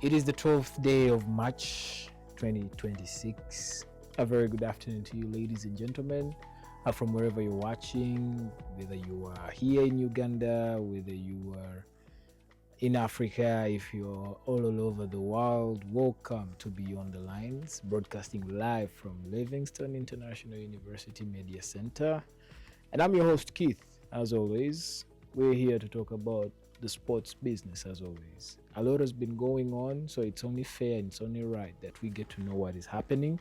It is the 12th day of March 2026. A very good afternoon to you, ladies and gentlemen, from wherever you're watching, whether you are here in Uganda, whether you are in Africa, if you're all over the world. Welcome to Beyond the Lines, broadcasting live from Livingston International University Media Center. And I'm your host, Keith. As always, we're here to talk about the sports business. As always, a lot has been going on, so it's only fair and it's only right that we get to know what is happening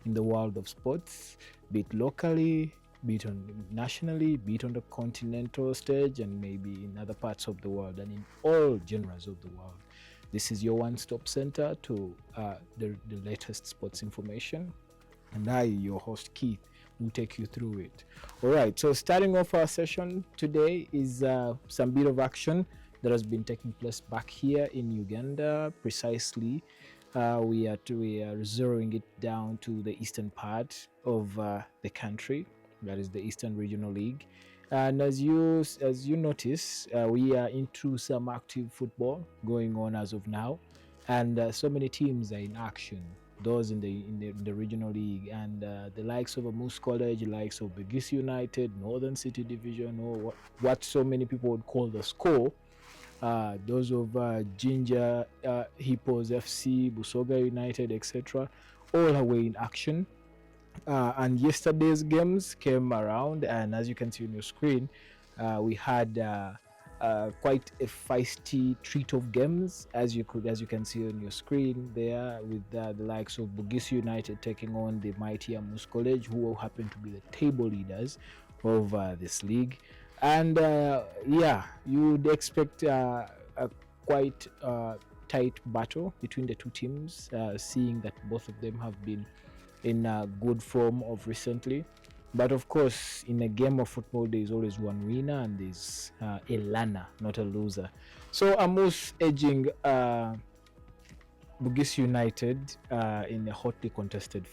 in the world of sports, be it locally, be it nationally, be it on the continental stage, and maybe in other parts of the world, and in all genres of the world. This is your one-stop center to the latest sports information, and I, your host Keith, will take you through it. All right, so starting off our session today is some bit of action that has been taking place back here in Uganda. Precisely, we are zeroing it down to the eastern part of the country, that is the Eastern Regional League. And as you notice, we are into some active football going on as of now, and so many teams are in action. Those in the regional league, and the likes of Moose College, the likes of Bugis United, Northern City Division, or what so many people would call the score. Those of Ginger, Hippos FC, Busoga United, etc., all are in action. And yesterday's games came around, and as you can see on your screen, we had quite a feisty treat of games, as you can see on your screen there, with the likes of Bugis United taking on the mighty Moose College, who happen to be the table leaders of this league. And you would expect a quite tight battle between the two teams, seeing that both of them have been in good form of recently. But of course, in a game of football, there's always one winner and there's a learner, not a loser. So Amos edging Bugis United in a hotly contested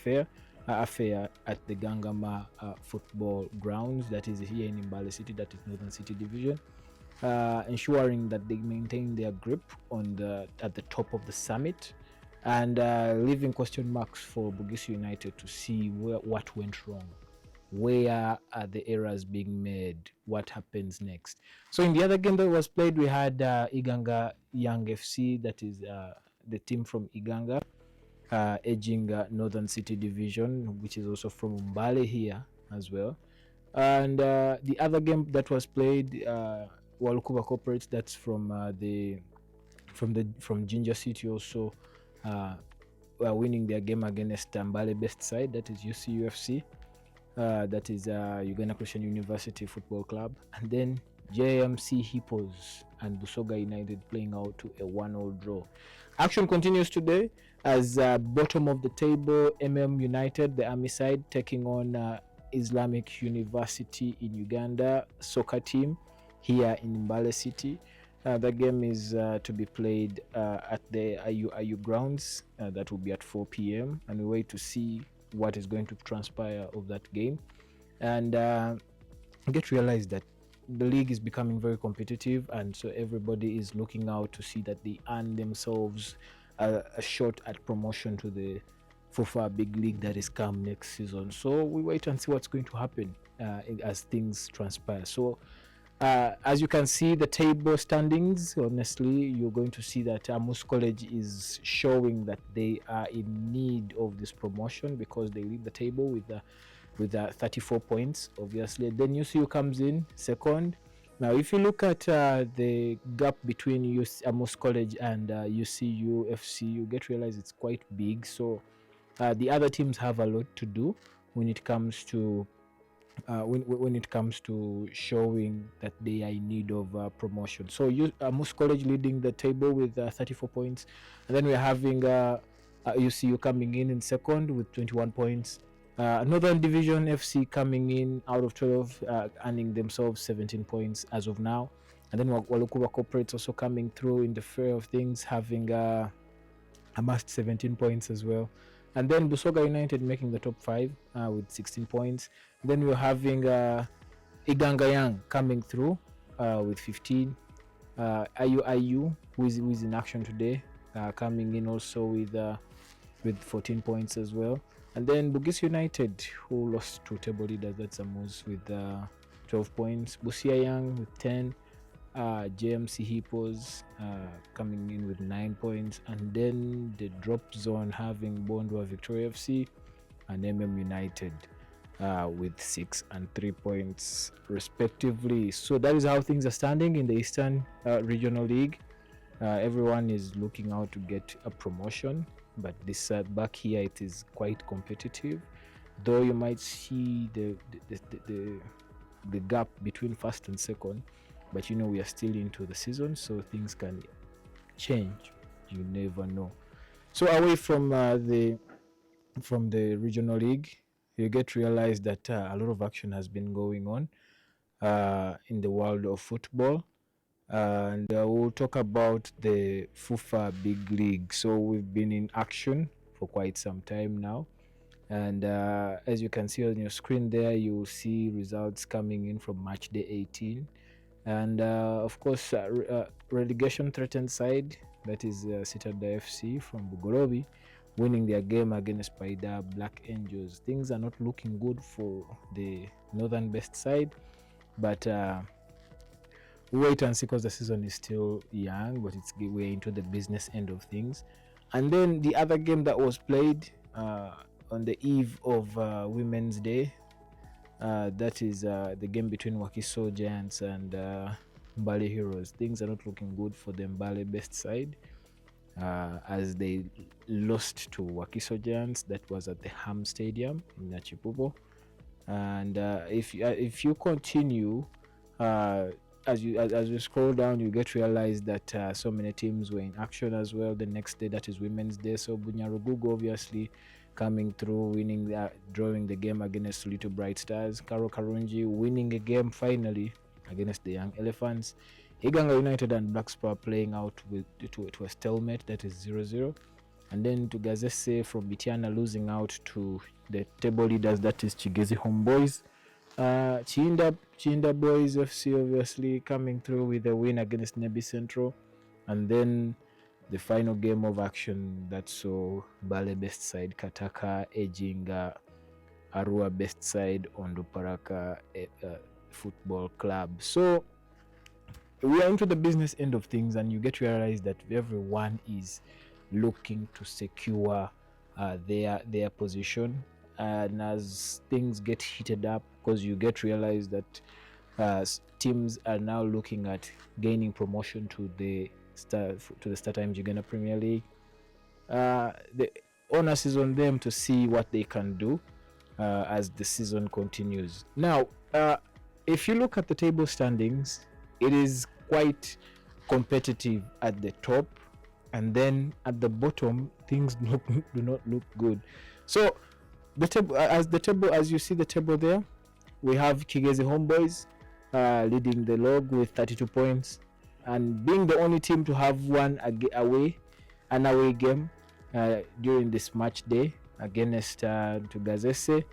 affair at the Gangama football grounds, that is here in Mbale City, that is Northern City Division, ensuring that they maintain their grip at the top of the summit, and leaving question marks for Bugis United to see what went wrong. Where are the errors being made? What happens next? So in the other game that was played, we had Iganga Young FC, that is the team from Iganga, edging Northern City Division, which is also from Mbale here as well. And the other game that was played, Walukuba Corporate, that's from Ginger City, also winning their game against Mbale Best Side, that is UCUFC. That is Uganda Christian University Football Club, and then JMC Hippos and Busoga United playing out to a 1-1 draw. Action continues today as bottom of the table United, the Army side, taking on Islamic University in Uganda soccer team here in Mbale City. The game is to be played at the IU grounds. That will be at 4 p.m. and we wait to see what is going to transpire of that game, and get realized that the league is becoming very competitive, and so everybody is looking out to see that they earn themselves a shot at promotion to the FUFA big league that is come next season. So we wait and see what's going to happen as things transpire. So as you can see the table standings, honestly, you're going to see that Moose College is showing that they are in need of this promotion, because they lead the table with 34 points, obviously. Then UCU comes in second. Now, if you look at the gap between Moose College and UCU FC, you get realize it's quite big. So the other teams have a lot to do when it comes to showing that they are in need of promotion. So Moose College leading the table with 34 points, and then we're having UCU coming in second with 21 points. Northern Division FC coming in out of 12, earning themselves 17 points as of now. And then Walukuba Corporate also coming through in the fray of things, having amassed 17 points as well. And then Busoga United making the top 5 with 16 points. Then we're having Iganga Young coming through with 15. IU, who is in action today, coming in also with 14 points as well. And then Bugis United, who lost to table leaders, that's Amos, with 12 points. Busia Young with 10. JMC Hippos coming in with 9 points. And then the drop zone having Bondwa Victoria FC and United with 6 and 3 points respectively. So that is how things are standing in the Eastern Regional League. Everyone is looking out to get a promotion, but this back here it is quite competitive. Though you might see the gap between first and second, but we are still into the season, so things can change. You never know. So away from the regional league, you get to realize that a lot of action has been going on in the world of football. And we'll talk about the FUFA Big League. So we've been in action for quite some time now. And as you can see on your screen there, you will see results coming in from match day 18. And of course, relegation threatened side, that is Citadel FC from Bugorobi, winning their game against Paida Black Angels. Things are not looking good for the Northern Best side, but wait and see, because the season is still young, but we're into the business end of things. And then the other game that was played on the eve of Women's Day, that is the game between Wakiso Giants and Mbale Heroes. Things are not looking good for the Mbale Best side as they lost to Wakiso Giants. That was at the Ham Stadium in Nachipupo. And if you continue, as you scroll down, you get to realize that so many teams were in action as well the next day, that is Women's Day. So Bunyarugugu obviously coming through, drawing the game against Little Bright Stars. Karo Karunji winning a game finally against the Young Elephants. Iganga United and Black Spur playing out to a stalemate, that is 0-0. And then to Gazese from Bitiana losing out to the table leaders, that is Chigezi Homeboys. Chinda Boys FC obviously coming through with a win against Nebi Central. And then the final game of action that saw Bale Best side Kataka edging Arua Best side Ondo Paraka Football Club. So we are into the business end of things, and you get to realize that everyone is looking to secure their position. And as things get heated up, because you get to realize that teams are now looking at gaining promotion to the Star Times Uganda Premier League. The onus is on them to see what they can do as the season continues. Now, if you look at the table standings, it is quite competitive at the top, and then at the bottom, things do not look good. So the table, as you see the table there, we have Kigezi Homeboys leading the log with 32 points, and being the only team to have won an away game during this match day against Tugazese,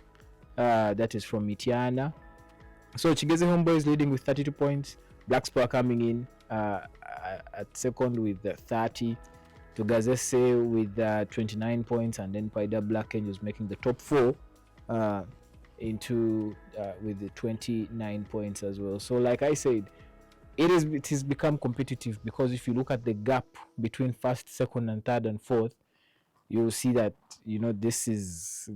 that is from Mitiana. So Chigezi Homeboys leading with 32 points, Black Spur coming in at second with 30, Tugazese with 29 points, and then Paida Black Angels making the top four with the 29 points as well. So like I said, it has become competitive, because if you look at the gap between first, second, and third and fourth, you'll see that this is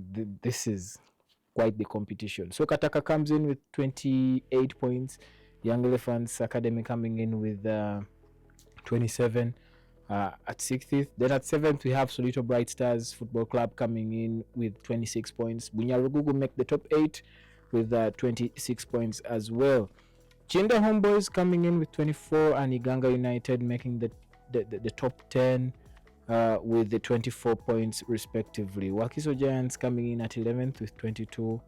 quite the competition. So Kataka comes in with 28 points, Young Elephants Academy coming in with 27 at 60th. Then at 7th we have Solito Bright Stars Football Club coming in with 26 points. Bunyarugugu make the top 8 with 26 points as well. Chinda Homeboys coming in with 24, and Iganga United making the top 10 with the 24 points respectively. Wakiso Giants coming in at 11th with 22,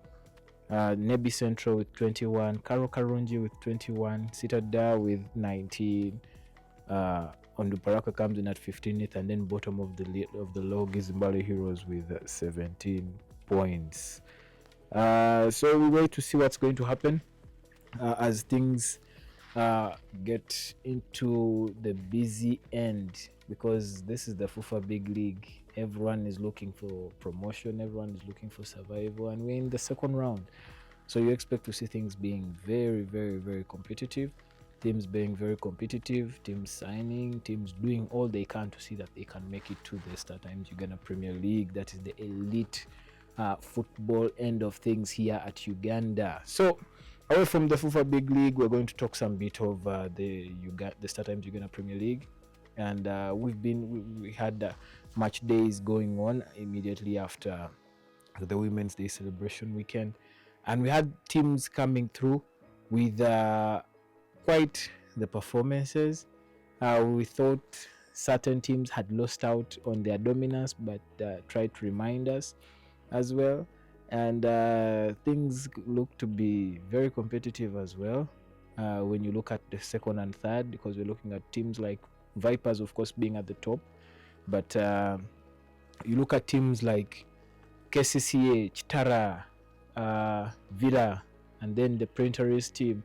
Nebi Central with 21, Karo Karunji with 21, Citadel with 19, Onduparaka comes in at 15th, and then bottom of the log is Mbale Heroes with 17 points. So we wait to see what's going to happen as things get into the busy end, because this is the FUFA Big League. Everyone is looking for promotion, everyone is looking for survival, and we're in the second round. So you expect to see things being very, very, very competitive. Teams being very competitive, teams signing, teams doing all they can to see that they can make it to the Star Times Uganda Premier League. That is the elite football end of things here at Uganda. So away from the FUFA Big League, we're going to talk some bit of the Star Times Uganda Premier League, and we had match days going on immediately after the Women's Day celebration weekend, and we had teams coming through with quite the performances. We thought certain teams had lost out on their dominance, but tried to remind us as well. And things look to be very competitive as well when you look at the second and third, because we're looking at teams like Vipers, of course, being at the top. But you look at teams like KCCA, Chitara, Villa, and then the Printerist team.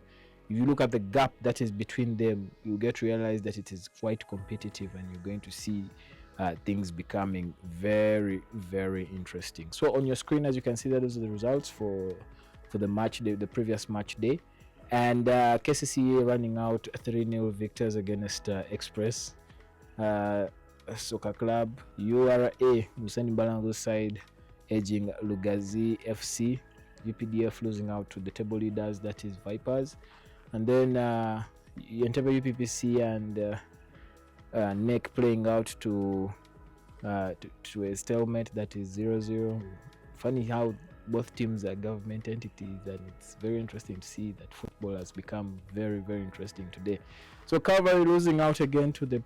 If you look at the gap that is between them, you get to realize that it is quite competitive, and you're going to see things becoming very, very interesting. So on your screen, as you can see, those are the results for the match day, the previous match day, and KCCA running out 3-0 victors against Express Soccer Club. URA Musani Balango's side edging Lugazi FC. UPDF losing out to the table leaders, that is Vipers. And then Entebbe UPPC and NEC playing out to a stalemate, that is 0-0. Funny how both teams are government entities, and it's very interesting to see that football has become very, very interesting today. So Calvary losing out again to the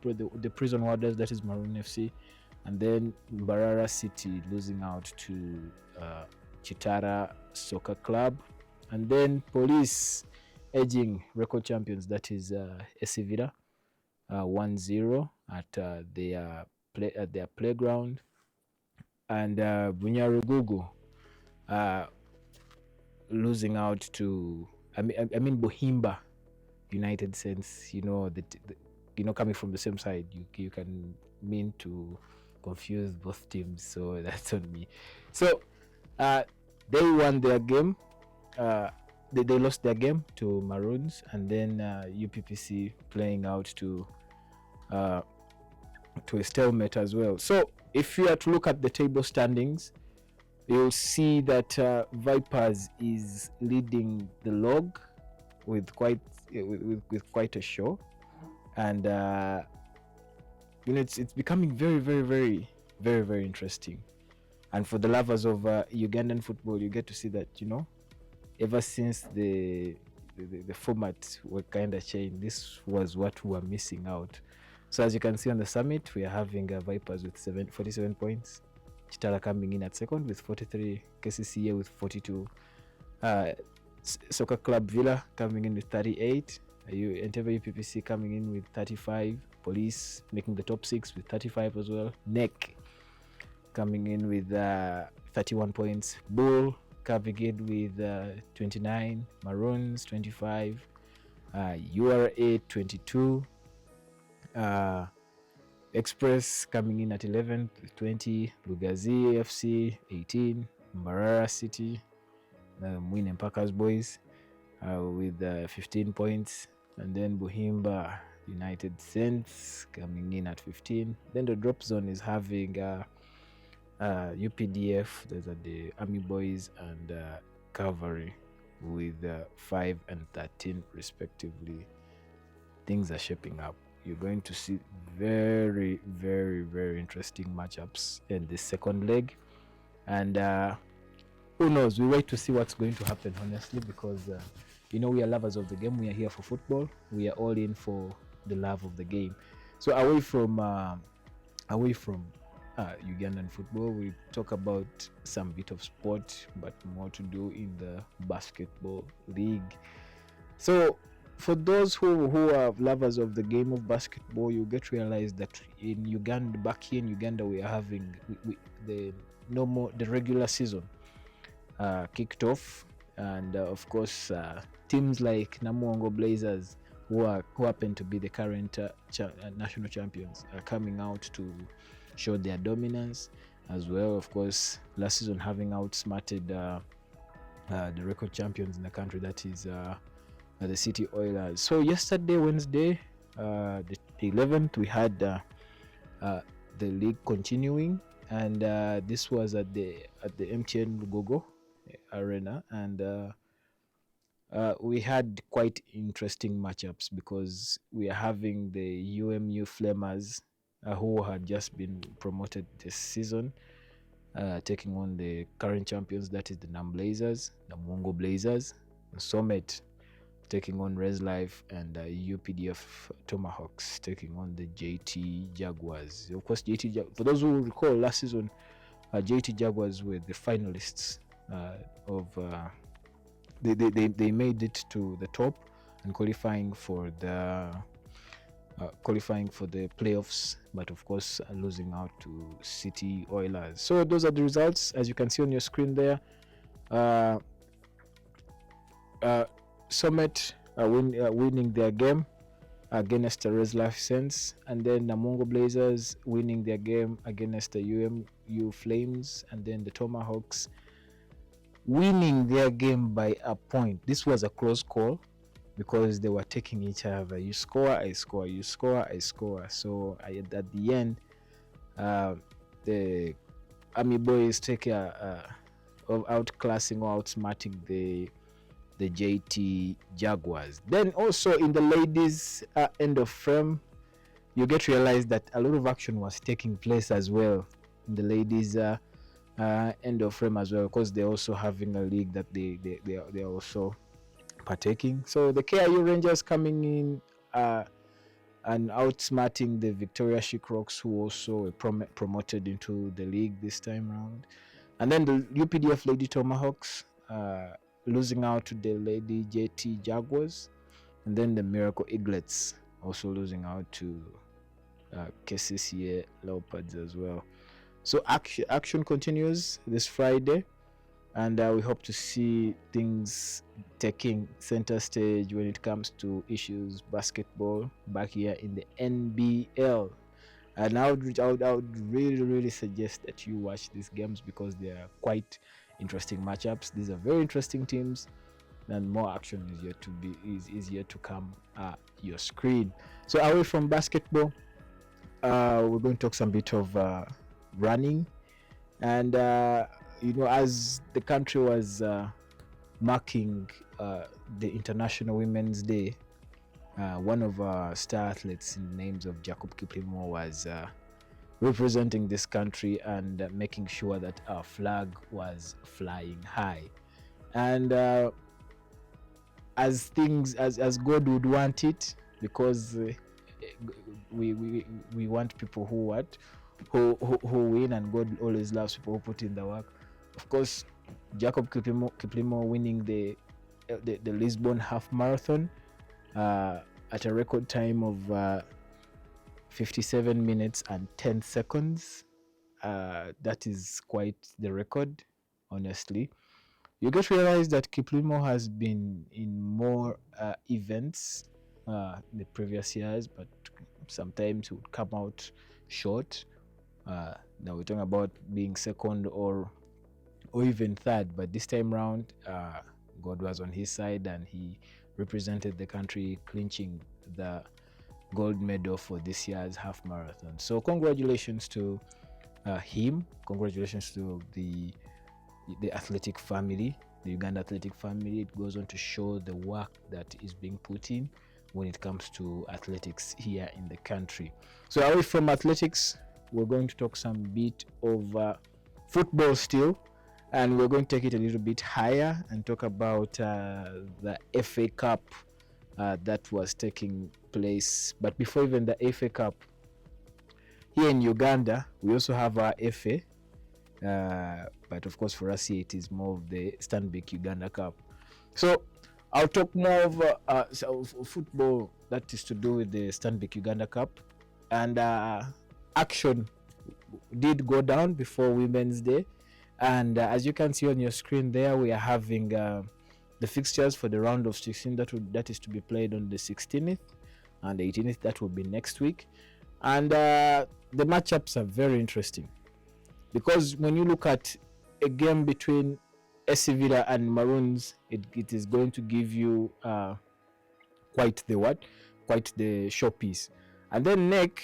Prison Warders, that is Maroon FC. And then Mbarara City losing out to Chitara Soccer Club. And then Police edging record champions, that is Esivira 1-0 at their playground. And Bunyarugugu losing out to I mean Bohimba United Sense. Coming from the same side, you can mean to confuse both teams, so that's on me. So they won their game. They lost their game to Maroons, and then UPPC playing out to a stalemate as well. So if you are to look at the table standings, you'll see that Vipers is leading the log with quite a show, and it's becoming very, very, very, very, very interesting. And for the lovers of Ugandan football, you get to see that ever since the format were kind of changed, this was what we were missing out. So as you can see on the summit, we are having Vipers with 47 points, Chitara coming in at second with 43, KCCA with 42, Soccer Club Villa coming in with 38, Entebbe UPPC coming in with 35, Police making the top 6 with 35 as well, NEC coming in with 31 points, Bull coming in with 29, Maroons 25, URA 22, Express coming in at 11 with 20, Lugazi FC 18, Mbarara City, Mwine Packers Boys with 15 points, and then Bohimba United Saints coming in at 15. Then the drop zone is having UPDF, those are the Army Boys, and Cavalry with 5 and 13 respectively. Things are shaping up. You're going to see very, very, very interesting matchups in the second leg, and who knows, we wait to see what's going to happen, honestly, because we are lovers of the game. We are here for football. We are all in for the love of the game. So away from Ugandan football, we talk about some bit of sport, but more to do in the basketball league. So for those who are lovers of the game of basketball, you get to realize that in Uganda, back here in Uganda, we are having the regular season kicked off, and of course teams like Namuongo Blazers, who happen to be the current national champions, are coming out to show their dominance as well. Of course, last season having outsmarted the record champions in the country, that is the City Oilers. So yesterday, Wednesday, the 11th, we had the league continuing, and this was at the MTN Lugogo Arena, and we had quite interesting matchups because we are having the UMU Flamers, who had just been promoted this season, taking on the current champions, that is the Nam Blazers, the Mwongo Blazers, the Summit taking on Res Life, and UPDF Tomahawks taking on the JT Jaguars. Of course, for those who recall, last season, JT Jaguars were the finalists of. They made it to the top and qualifying for the playoffs, but of course losing out to City Oilers. So those are the results, as you can see on your screen there. Summit winning their game against the Res Life Sense, and then the Namungo Blazers winning their game against the UMU Flames, and then the Tomahawks winning their game by a point. This was a close call because they were taking each other. You score, I score. You score, I score. So at the end, the Army Boys take outclassing or outsmarting the JT Jaguars. Then also in the ladies end of frame, you get to realize that a lot of action was taking place as well in the ladies end of frame as well, because they're also having a league that they are also partaking. So the KIU Rangers coming in and outsmarting the Victoria Shickrocks, who also were promoted into the league this time round. And then the UPDF Lady Tomahawks losing out to the Lady JT Jaguars, and then the Miracle Eaglets also losing out to KCCA Leopards as well. So action continues this Friday, and we hope to see things taking center stage when it comes to issues basketball back here in the NBL. And I would really suggest that you watch these games because they are quite interesting matchups. These are very interesting teams, and more action is yet to come your screen. So away from basketball, we're going to talk some bit of running, and as the country was marking the International Women's Day, one of our star athletes in the names of Jacob Kiplimo was representing this country and making sure that our flag was flying high. And as God would want it, because we want people who win, and God always loves people who put in the work. Of course, Jacob Kiplimo winning the Lisbon half marathon at a record time of 57 minutes and 10 seconds. That is quite the record, honestly. You get to realize that Kiplimo has been in more events in the previous years, but sometimes he would come out short. Now we're talking about being second or even third, but this time round, God was on his side and he represented the country, clinching the gold medal for this year's half marathon. So congratulations to him. Congratulations to the athletic family, the Uganda athletic family. It goes on to show the work that is being put in when it comes to athletics here in the country. So away from athletics, we're going to talk some bit of football still, and we're going to take it a little bit higher and talk about the FA Cup that was taking place. But before even the FA Cup, here in Uganda, we also have our FA. But of course, for us here, it is more of the Stanbic Uganda Cup. So I'll talk more of football that is to do with the Stanbic Uganda Cup. And action did go down before Women's Day. And as you can see on your screen there, we are having the fixtures for the round of 16 that is to be played on the 16th and the 18th. That will be next week, and the matchups are very interesting because when you look at a game between AC Villa and Maroons, it is going to give you quite the showpiece. And then NEC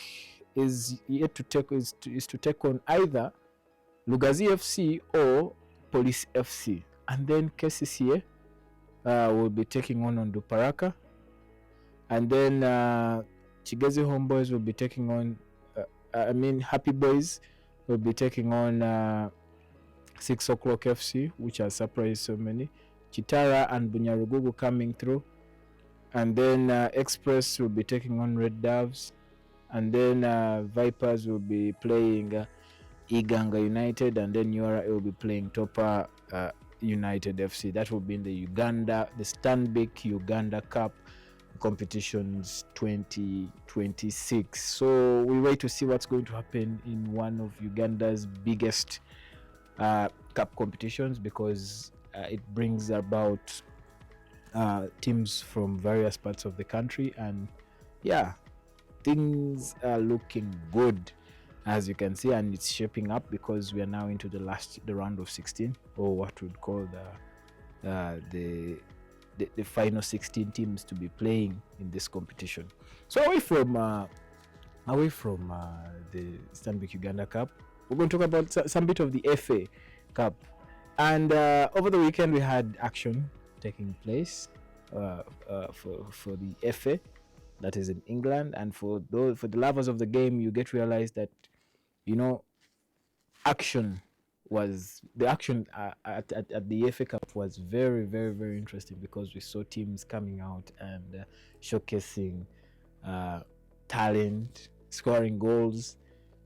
is yet to take to take on either Lugazi FC or Police FC, and then KCCA will be taking on Duparaka, and then Chigezi Homeboys will be taking on Happy Boys will be taking on 6 o'clock FC, which has surprised so many. Chitara and Bunyarugugu coming through, and then Express will be taking on Red Doves, and then Vipers will be playing Iganga United, and then Nyora will be playing Topa United FC. That will be in the Stanbic Uganda Cup competitions 2026. So we wait to see what's going to happen in one of Uganda's biggest cup competitions, because it brings about teams from various parts of the country, and yeah, things are looking good, as you can see, and it's shaping up because we are now into the round of 16, or what we'd call the final 16 teams to be playing in this competition. So away from the Stanbic Uganda Cup, we're going to talk about some bit of the FA Cup. And over the weekend we had action taking place for the FA, that is in England. And for the lovers of the game, you get to realize that, you know, action at the FA Cup was very, very, very interesting, because we saw teams coming out and showcasing talent, scoring goals,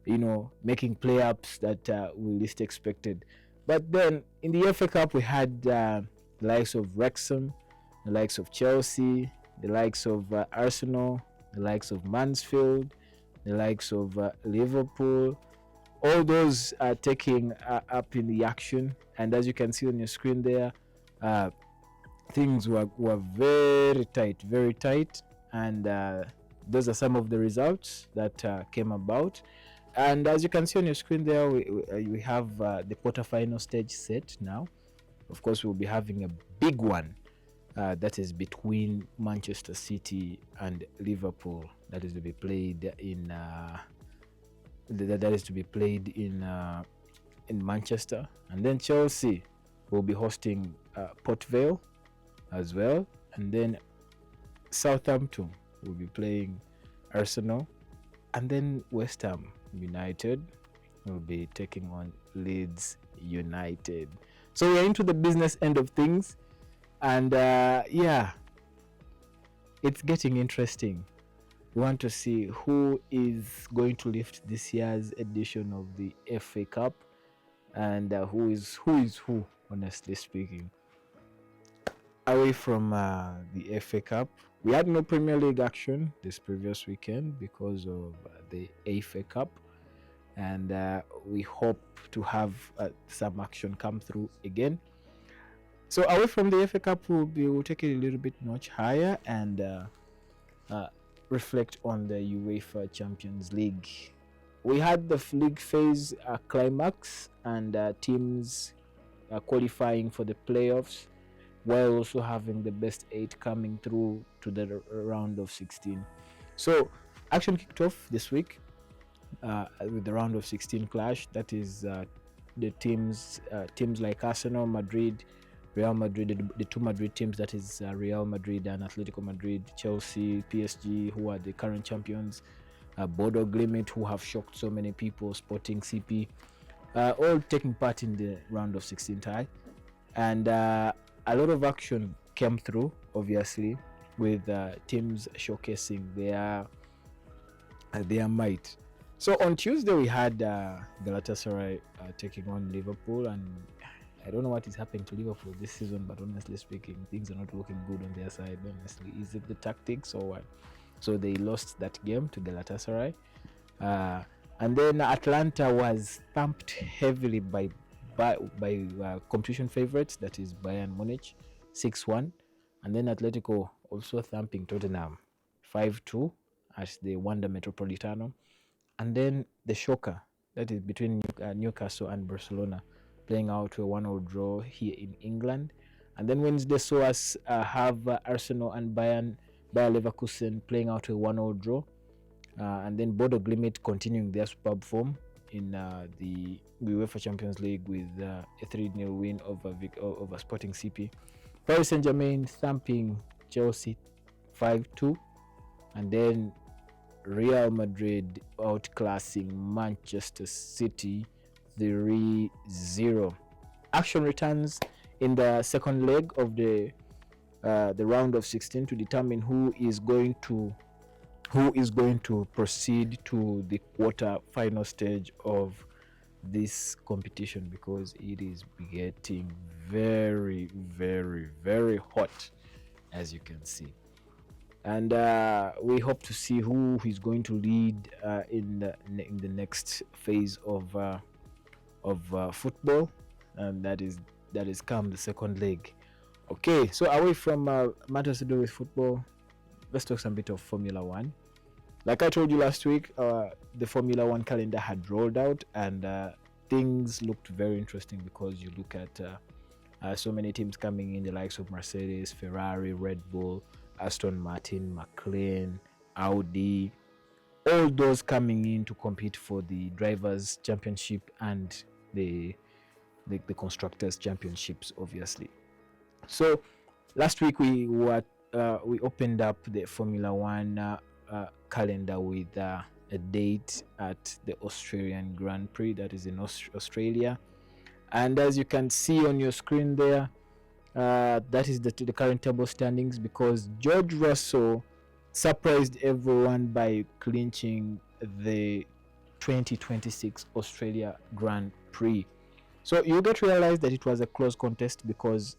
you know, making play-ups that we least expected. But then in the FA Cup we had the likes of Wrexham, the likes of Chelsea, the likes of Arsenal, the likes of Mansfield, the likes of Liverpool. All those are taking up in the action, and as you can see on your screen there, things were very tight, and those are some of the results that came about. And as you can see on your screen there, we have the quarterfinal stage set now. Of course, we'll be having a big one that is between Manchester City and Liverpool. That is to be played in in Manchester, and then Chelsea will be hosting Port Vale as well, and then Southampton will be playing Arsenal, and then West Ham United will be taking on Leeds United. So we're into the business end of things, and yeah, it's getting interesting. We want to see who is going to lift this year's edition of the FA Cup, and who is who, honestly speaking. Away from the FA Cup, we had no Premier League action this previous weekend because of the FA Cup, and we hope to have some action come through again. So away from the FA Cup, we'll take it a little bit notch higher and reflect on the UEFA Champions League. We had the league phase climax, and teams qualifying for the playoffs, while also having the best 8 coming through to the round of 16. So action kicked off this week with the round of 16 clash. That is the teams like Arsenal, Madrid, Real Madrid, the two Madrid teams, that is Real Madrid and Atletico Madrid, Chelsea, PSG, who are the current champions, Bodo Glimt, who have shocked so many people, Sporting CP, all taking part in the round of 16 tie. And a lot of action came through, obviously, with teams showcasing their might. So on Tuesday we had Galatasaray taking on Liverpool, and I don't know what is happening to Liverpool this season, but honestly speaking, things are not looking good on their side. Honestly, is it the tactics or what? So they lost that game to Galatasaray, and then Atlanta was thumped heavily by competition favorites, that is Bayern Munich, 6-1, and then Atletico also thumping Tottenham 5-2 at the Wanda Metropolitano, and then the shocker, that is between Newcastle and Barcelona, playing out to a 1-0 draw here in England. And then Wednesday saw us have Arsenal and Bayer Leverkusen playing out to a 1-0 draw. And then Bodo Glimt continuing their superb form in the UEFA Champions League with a 3-0 win over Sporting CP. Paris Saint-Germain thumping Chelsea 5-2. And then Real Madrid outclassing Manchester City 3-0. Action returns in the second leg of the round of 16 to determine who is going to proceed to the quarter final stage of this competition, because it is getting very, very, very hot, as you can see. And we hope to see who is going to lead in the next phase of football, and that is come the second leg. Okay, so away from matters to do with football, let's talk some bit of Formula One. Like I told you last week, the Formula One calendar had rolled out, and things looked very interesting, because you look at so many teams coming in, the likes of Mercedes, Ferrari, Red Bull, Aston Martin, McLaren, Audi, all those coming in to compete for the Drivers' Championship and the Constructors' Championships, obviously. So last week we opened up the Formula One calendar with a date at the Australian Grand Prix, that is in Australia. And as you can see on your screen there, that is the current table standings, because George Russell surprised everyone by clinching the 2026 Australia Grand Prix. So you get to realize that it was a close contest, because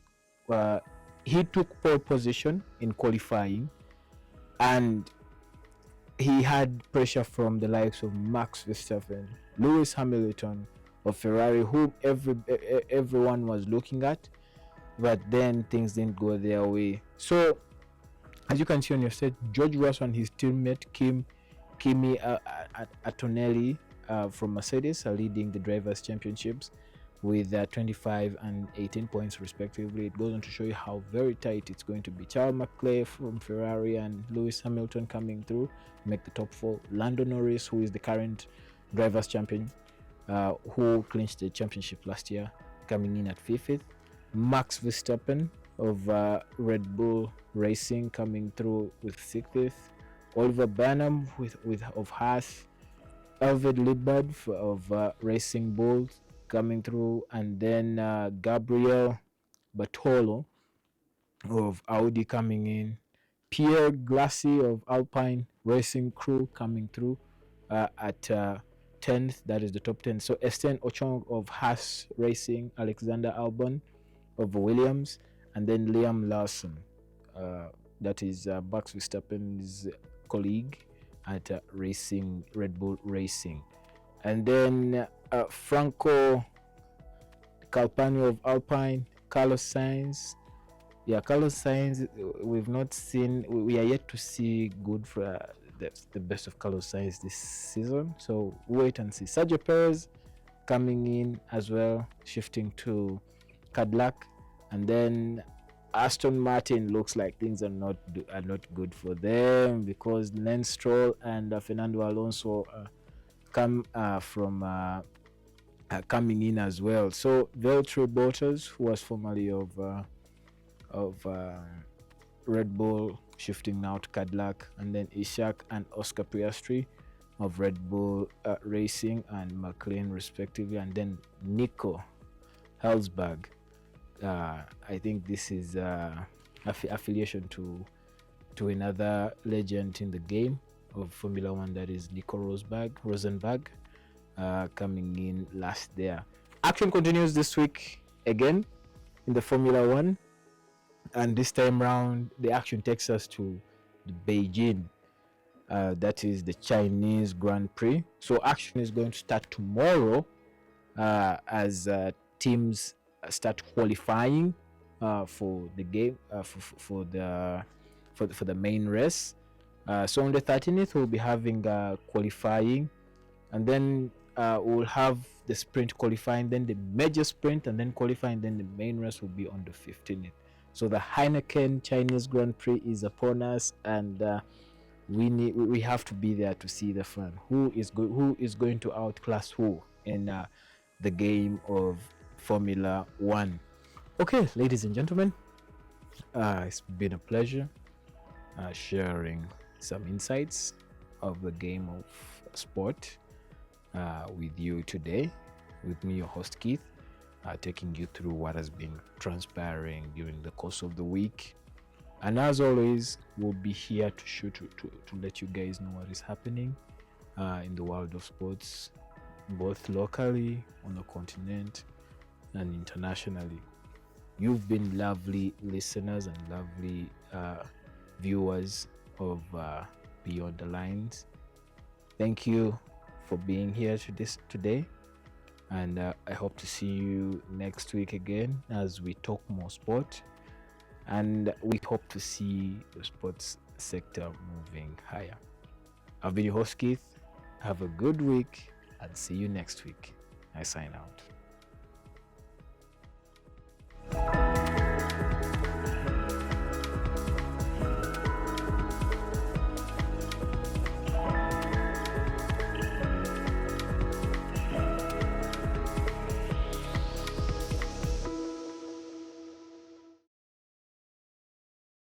he took pole position in qualifying, and he had pressure from the likes of Max Verstappen, Lewis Hamilton of Ferrari, who everyone was looking at, but then things didn't go their way. So as you can see on your set, George Russell and his teammate Kimi Antonelli from Mercedes are leading the Drivers' Championships with 25 and 18 points respectively. It goes on to show you how very tight it's going to be. Charles Leclerc from Ferrari and Lewis Hamilton coming through, make the top four. Lando Norris, who is the current Drivers' Champion, who clinched the championship last year, coming in at 5th. Max Verstappen of Red Bull Racing coming through with 6th. Oliver Burnham of Haas. Elvid Libbard of Racing Bulls coming through, and then Gabriel Bartolo of Audi coming in. Pierre Gasly of Alpine Racing Crew coming through at 10th. That is the top 10. So Esteban Ocon of Haas Racing, Alexander Albon of Williams, and then Liam Lawson, that is Max Verstappen's colleague at Red Bull Racing. And then Franco Calpani of Alpine, Carlos Sainz. Yeah, Carlos Sainz, we've not seen, we are yet to see good for the best of Carlos Sainz this season. So wait and see. Sergio Perez coming in as well, shifting to Cadillac. And then Aston Martin looks like things are not good for them, because Lance Stroll and Fernando Alonso come from coming in as well. So Valtteri Bottas, who was formerly of Red Bull, shifting now to Cadillac, and then Ishak and Oscar Piastri of Red Bull Racing and McLaren respectively, and then Nico Hülkenberg. I think this is affiliation to another legend in the game of Formula One, that is Nico Rosenberg, coming in last there. Action continues this week again in the Formula One, and this time round the action takes us to the Beijing, that is the Chinese Grand Prix. So action is going to start tomorrow as teams start qualifying for the game, for the main race. So on the 13th, we'll be having qualifying, and then we'll have the sprint qualifying, then the major sprint, and then qualifying. Then the main race will be on the 15th. So the Heineken Chinese Grand Prix is upon us, and we have to be there to see the fun. Who is going to outclass who in the game of Formula One? Okay, ladies and gentlemen, it's been a pleasure sharing some insights of the game of sport with you today. With me, your host Keith, taking you through what has been transpiring during the course of the week. And as always, we'll be here to let you guys know what is happening in the world of sports, both locally, on the continent, and internationally. You've been lovely listeners and lovely viewers of Beyond the Lines. Thank you for being here today, and I hope to see you next week again as we talk more sport, and we hope to see the sports sector moving higher. I've been your host Keith. Have a good week and see you next week. I sign out.